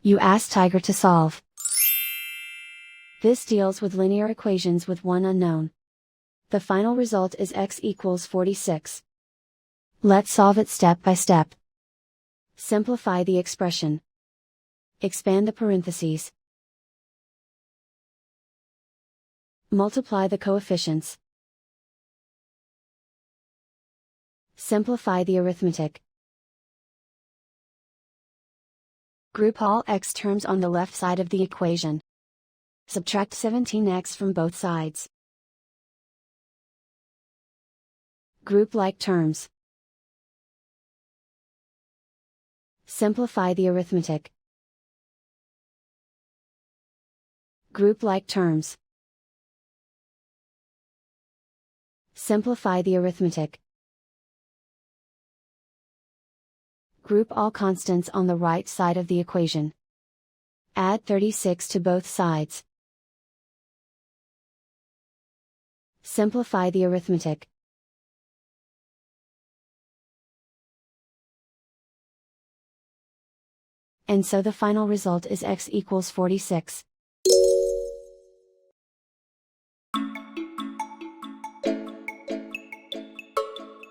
You ask Tiger to solve. This deals with linear equations with one unknown. The final result is x equals 46. Let's solve it step by step. Simplify the expression. Expand the parentheses. Multiply the coefficients. Simplify the arithmetic. Group all x terms on the left side of the equation. Subtract 17x from both sides. Group like terms. Simplify the arithmetic. Group like terms. Simplify the arithmetic. Group all constants on the right side of the equation. Add 36 to both sides. Simplify the arithmetic. And so the final result is x equals 46.